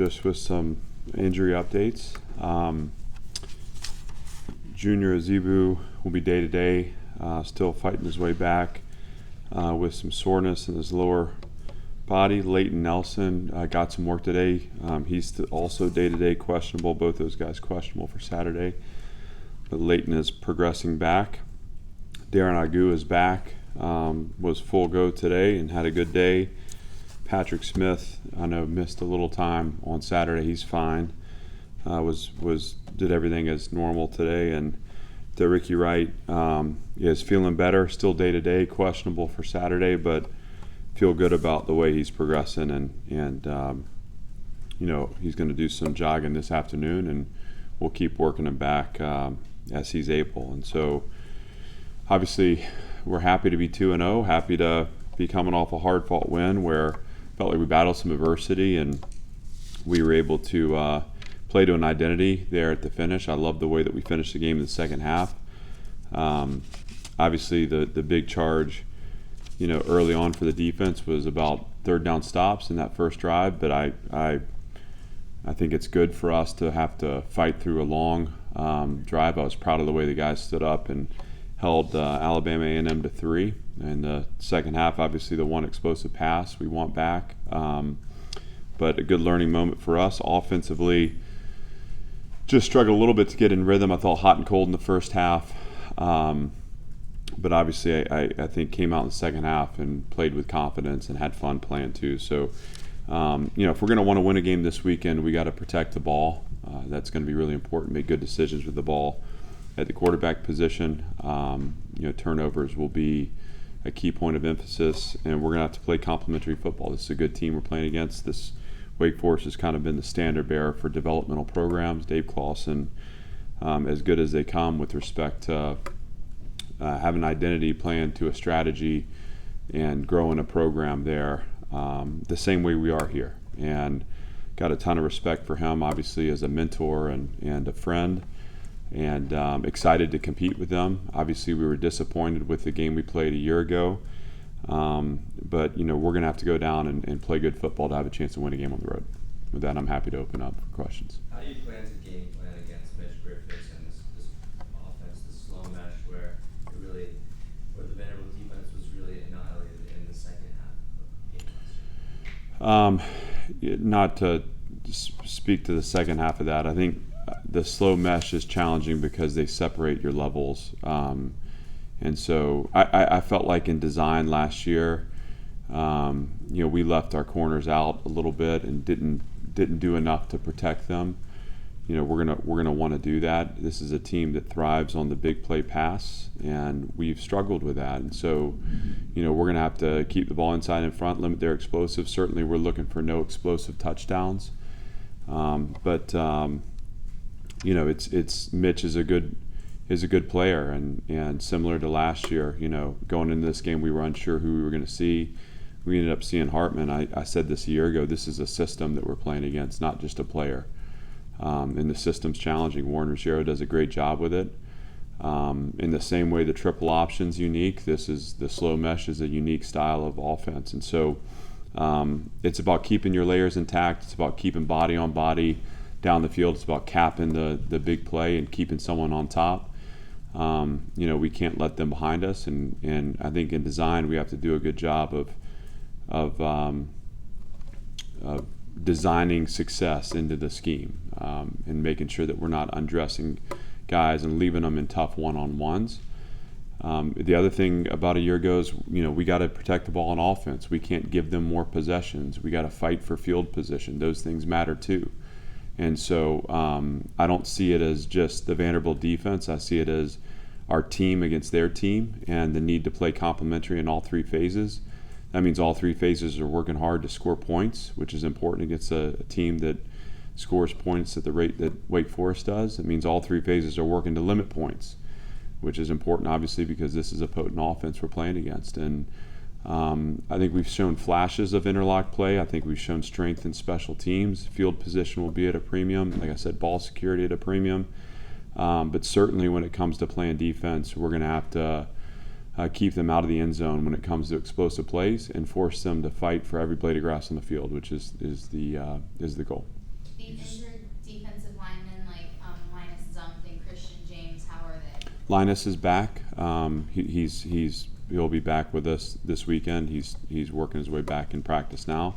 Just with some injury updates. Junior Azebu will be day-to-day, still fighting his way back with some soreness in his lower body. Leighton Nelson got some work today. He's also day-to-day questionable. Both those guys questionable for Saturday. But Leighton is progressing back. Darren Agu is back, was full go today and had a good day. Patrick Smith, I know, missed a little time on Saturday. He's fine. Did everything as normal today. And Ricky Wright is feeling better. Still day to day, questionable for Saturday, but feel good about the way he's progressing. And he's going to do some jogging this afternoon, and we'll keep working him back as he's able. And so, obviously, we're happy to be 2-0. Happy to be coming off a hard-fought win where felt like we battled some adversity and we were able to play to an identity there at the finish. I love the way that we finished the game in the second half. Obviously, the big charge, early on for the defense was about third down stops in that first drive. But I think it's good for us to have to fight through a long drive. I was proud of the way the guys stood up and held Alabama A&M to 3. In the second half, obviously the one explosive pass we want back. But a good learning moment for us. Offensively, just struggled a little bit to get in rhythm. I thought hot and cold in the first half. But obviously I think came out in the second half and played with confidence and had fun playing too. So, if we're going to want to win a game this weekend, we got to protect the ball. That's going to be really important. Make good decisions with the ball at the quarterback position. Turnovers will be a key point of emphasis, and we're going to have to play complementary football. This is a good team we're playing against. This Wake Forest has kind of been the standard bearer for developmental programs. Dave Clawson, as good as they come with respect to having an identity, playing to a strategy, and growing a program there the same way we are here. And got a ton of respect for him, obviously, as a mentor and a friend. And excited to compete with them. Obviously, we were disappointed with the game we played a year ago. But, we're going to have to go down and play good football to have a chance to win a game on the road. With that, I'm happy to open up for questions. How do you plan to game plan against Mitch Griffiths and this offense, this slow mesh where the Vanderbilt defense was really annihilated in the second half of the game? Not to speak to the second half of that, I think the slow mesh is challenging because they separate your levels. And so I felt like in design last year, we left our corners out a little bit and didn't do enough to protect them. We're gonna want to do that. This is a team that thrives on the big play pass, and we've struggled with that. And so, we're gonna have to keep the ball inside and front, limit their explosives. Certainly, we're looking for no explosive touchdowns. It's Mitch is a good player, and similar to last year, going into this game we were unsure who we were going to see. We ended up seeing Hartman. I said this a year ago. This is a system that we're playing against, not just a player. And the system's challenging. Warren Ruggiero does a great job with it. In the same way the triple option's unique, the slow mesh is a unique style of offense. And so it's about keeping your layers intact. It's about keeping body on body down the field. It's about capping the big play and keeping someone on top. We can't let them behind us, and I think in design we have to do a good job of designing success into the scheme and making sure that we're not undressing guys and leaving them in tough one-on-ones. The other thing about a year ago is, we got to protect the ball on offense. We can't give them more possessions. We got to fight for field position. Those things matter too. And so I don't see it as just the Vanderbilt defense. I see it as our team against their team and the need to play complementary in all three phases. That means all three phases are working hard to score points, which is important against a team that scores points at the rate that Wake Forest does. It means all three phases are working to limit points, which is important, obviously, because this is a potent offense we're playing against. And I think we've shown flashes of interlock play. I think we've shown strength in special teams. Field position will be at a premium. Like I said, ball security at a premium. But certainly when it comes to playing defense, we're going to have to keep them out of the end zone when it comes to explosive plays and force them to fight for every blade of grass on the field, which is the goal. The injured defensive linemen like Linus Zunk and Christian James, how are they? Linus is back. He'll be back with us this weekend. He's working his way back in practice now.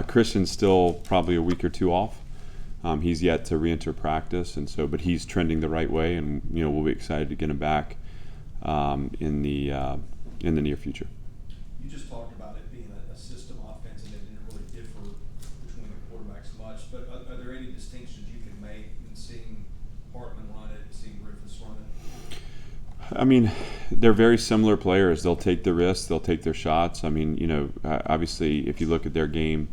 Christian's still probably a week or two off. He's yet to re-enter practice, but he's trending the right way, and we'll be excited to get him back in the near future. You just talked about it being a system offense, and it didn't really differ between the quarterbacks much. But are there any distinctions you can make in seeing Hartman run it, seeing Griffiths run it? I mean, they're very similar players. They'll take the risks. They'll take their shots. I mean, obviously, if you look at their game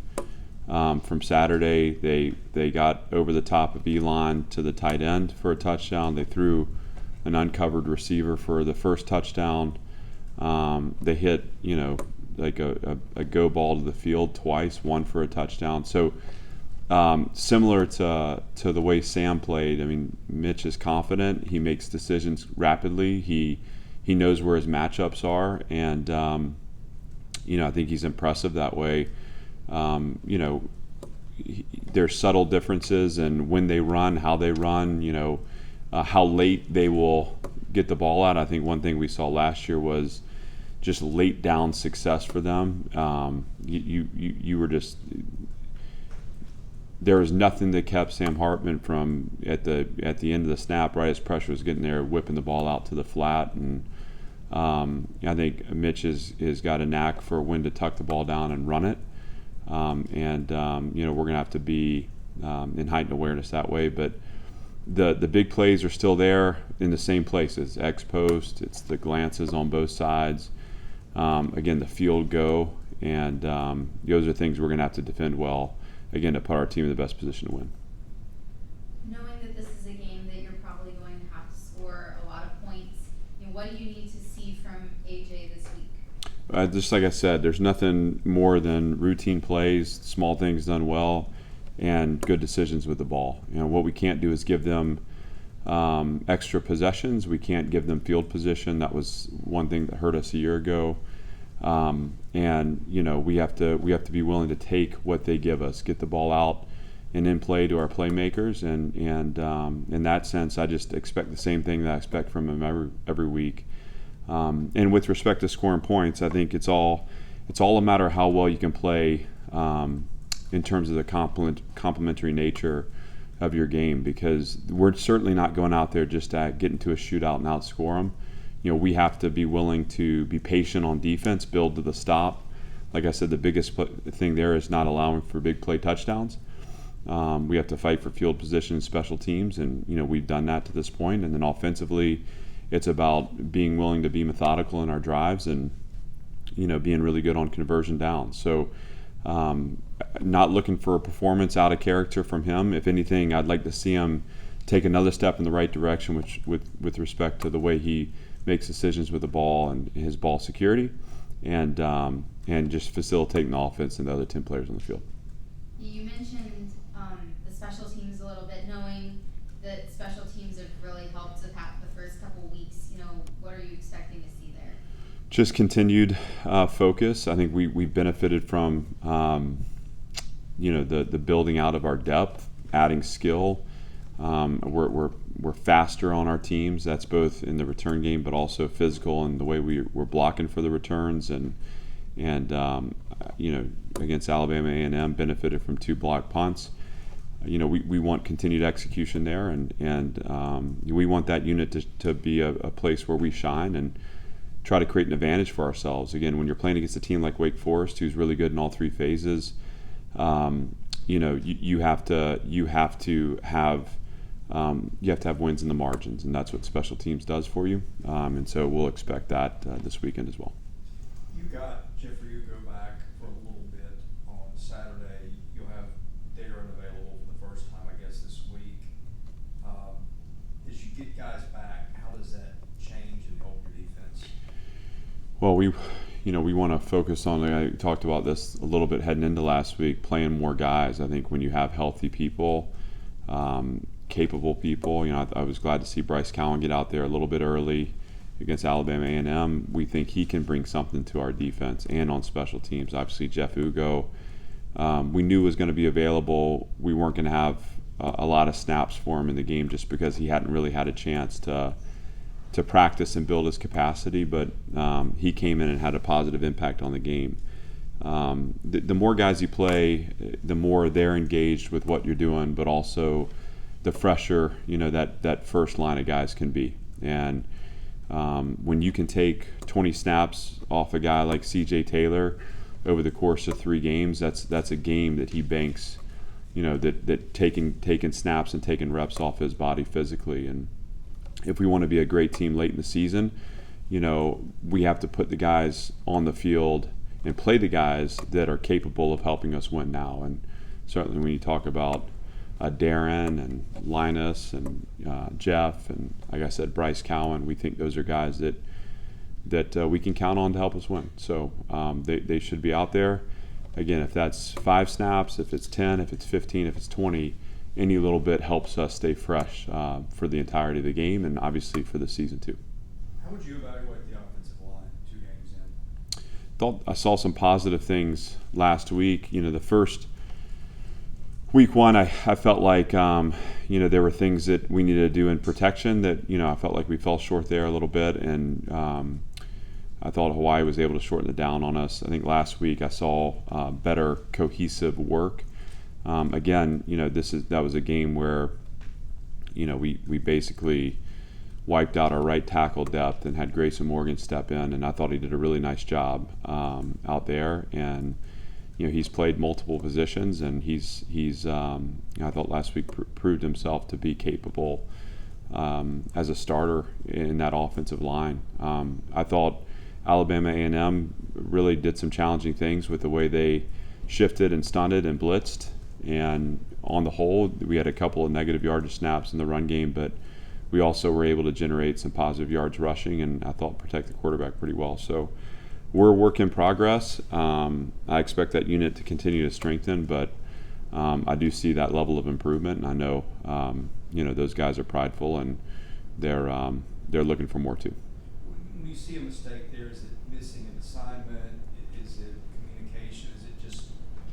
from Saturday, they got over the top of Elon to the tight end for a touchdown. They threw an uncovered receiver for the first touchdown. They hit, like a go ball to the field twice, one for a touchdown. So similar to the way Sam played. I mean, Mitch is confident. He makes decisions rapidly. He knows where his matchups are, and I think he's impressive that way. There's subtle differences in when they run, how they run. How late they will get the ball out. I think one thing we saw last year was just late down success for them. You were just, there was nothing that kept Sam Hartman from at the end of the snap, right as pressure was getting there, whipping the ball out to the flat. And I think Mitch has got a knack for when to tuck the ball down and run it. We're going to have to be in heightened awareness that way. But the big plays are still there in the same places. X post, it's the glances on both sides. Again, the field go, and those are things we're going to have to defend well, again, to put our team in the best position to win. Knowing that this is a game that you're probably going to have to score a lot of points, what do you need to see from AJ this week? Just like I said, there's nothing more than routine plays, small things done well, and good decisions with the ball. What we can't do is give them extra possessions. We can't give them field position. That was one thing that hurt us a year ago. We have to be willing to take what they give us, get the ball out, and then play to our playmakers. And in that sense, I just expect the same thing that I expect from them every week. And with respect to scoring points, I think it's all a matter of how well you can play in terms of the complementary nature of your game, because we're certainly not going out there just to get into a shootout and outscore them. We have to be willing to be patient on defense, build to the stop. Like I said, the biggest thing there is not allowing for big play touchdowns. We have to fight for field position and special teams, and we've done that to this point. And then offensively, it's about being willing to be methodical in our drives and being really good on conversion downs. So not looking for a performance out of character from him. If anything, I'd like to see him take another step in the right direction, which with respect to the way he makes decisions with the ball and his ball security, and just facilitating the offense and the other 10 players on the field. You mentioned the special teams a little bit, knowing that special teams have really helped the first couple weeks. What are you expecting to see there? Just continued focus. I think we benefited from the building out of our depth, adding skill. We're faster on our teams. That's both in the return game, but also physical in the way we're blocking for the returns. And against Alabama A&M, benefited from 2 blocked punts. We want continued execution there, and we want that unit to be a place where we shine and try to create an advantage for ourselves. Again, when you're playing against a team like Wake Forest, who's really good in all 3 phases, you have to have wins in the margins, and that's what special teams does for you. And so we'll expect that this weekend as well. You got Jeffrey Ugo back for a little bit on Saturday. You'll have Darren available for the first time, I guess, this week. As you get guys back, how does that change and help your defense? Well, we want to focus on, I talked about this a little bit heading into last week, playing more guys. I think when you have healthy people, capable people, I was glad to see Bryce Cowan get out there a little bit early against Alabama A&M. We think he can bring something to our defense and on special teams. Obviously, Jeff Ugo we knew was going to be available. We weren't going to have a lot of snaps for him in the game just because he hadn't really had a chance to practice and build his capacity. But he came in and had a positive impact on the game. The more guys you play, the more they're engaged with what you're doing, but also the fresher that first line of guys can be. And when you can take 20 snaps off a guy like C.J. Taylor over the course of 3 games, that's a game that he banks, that taking snaps and taking reps off his body physically. And if we want to be a great team late in the season, we have to put the guys on the field and play the guys that are capable of helping us win now. And certainly when you talk about Darren and Linus and Jeff and, like I said, Bryce Cowan, we think those are guys that we can count on to help us win. So they should be out there. Again, if that's 5 snaps, if it's 10, if it's 15, if it's 20, any little bit helps us stay fresh for the entirety of the game and obviously for the season too. How would you evaluate the offensive line 2 games in? Thought I saw some positive things last week. The first week 1, I felt like there were things that we needed to do in protection that I felt like we fell short there a little bit, and I thought Hawaii was able to shorten it down on us. I think last week I saw better cohesive work. Again, that was a game where we basically wiped out our right tackle depth and had Grayson Morgan step in, and I thought he did a really nice job out there. And he's played multiple positions, and he's I thought last week proved himself to be capable as a starter in that offensive line. I thought Alabama A&M really did some challenging things with the way they shifted and stunted and blitzed. And on the whole, we had a couple of negative yardage snaps in the run game, but we also were able to generate some positive yards rushing, and I thought protect the quarterback pretty well. So we're a work in progress. I expect that unit to continue to strengthen, but I do see that level of improvement, and I know those guys are prideful, and they're looking for more too. When you see a mistake there, is it missing an assignment? Is it communication? Is it just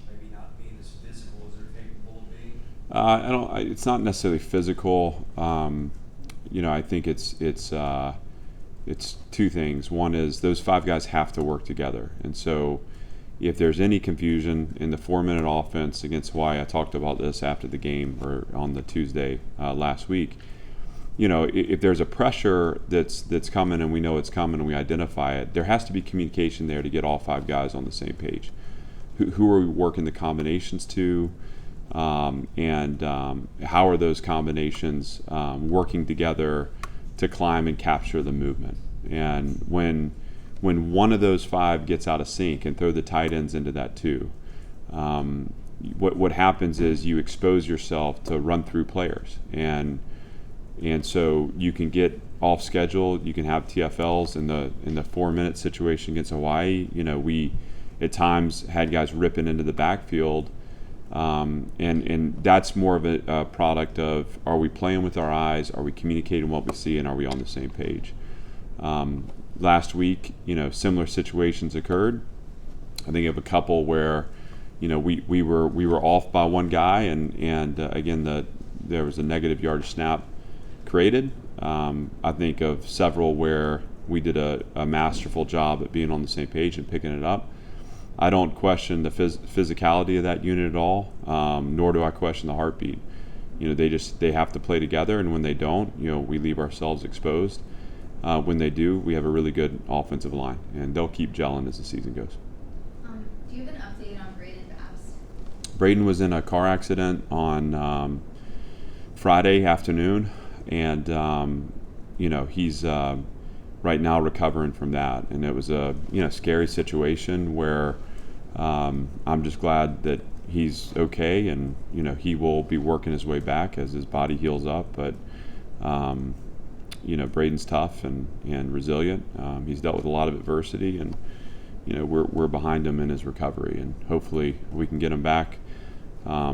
maybe not being as physical as they're capable of being? It's not necessarily physical. I think it's 2 things. One is those 5 guys have to work together, and so if there's any confusion in the 4-minute offense against Hawaii, I talked about this after the game or on the Tuesday last week. If there's a pressure that's coming and we know it's coming and we identify it, there has to be communication there to get all 5 guys on the same page. Who are we working the combinations to? And how are those combinations working together to climb and capture the movement? And when one of those 5 gets out of sync, and throw the tight ends into that too, what happens is you expose yourself to run through players, and so you can get off schedule. You can have TFLs in the 4-minute situation against Hawaii. We at times had guys ripping into the backfield. And that's more of a product of, are we playing with our eyes, are we communicating what we see, and are we on the same page? Last week, similar situations occurred. I think of a couple where, we were off by 1 guy, and again there was a negative yardage snap created. I think of several where we did a masterful job at being on the same page and picking it up. I don't question the physicality of that unit at all, nor do I question the heartbeat. They have to play together, and when they don't, we leave ourselves exposed. When they do, we have a really good offensive line, and they'll keep gelling as the season goes. Do you have an update on Braden Bass? Braden was in a car accident on Friday afternoon, and he's right now recovering from that. And it was a scary situation where I'm just glad that he's okay, and he will be working his way back as his body heals up. But Braden's tough and resilient. He's dealt with a lot of adversity, and we're behind him in his recovery, and hopefully we can get him back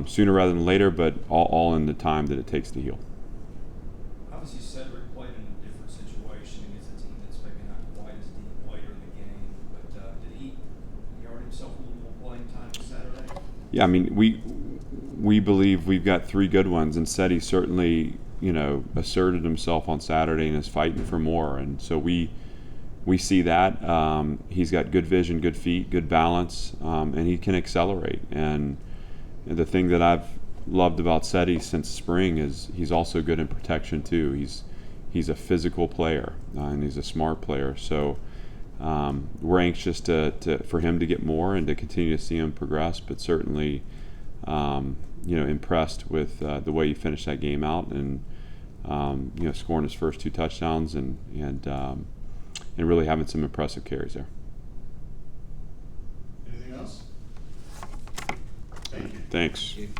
sooner rather than later, but all in the time that it takes to heal. Obviously, Cedric played in a different situation against a team that's maybe not quite as deep later in the game, but did he earn himself a little more playing time Saturday? Yeah, I mean, we believe we've got three good ones, and Seti certainly, asserted himself on Saturday and is fighting for more. And so we see that. He's got good vision, good feet, good balance, and he can accelerate. And the thing that I've loved about Seti since spring is he's also good in protection too. He's a physical player, and he's a smart player. So we're anxious for him to get more and to continue to see him progress, but certainly impressed with the way he finished that game out, and scoring his first 2 touchdowns and really having some impressive carries there. Anything else? Thank you. Thanks. Thank you.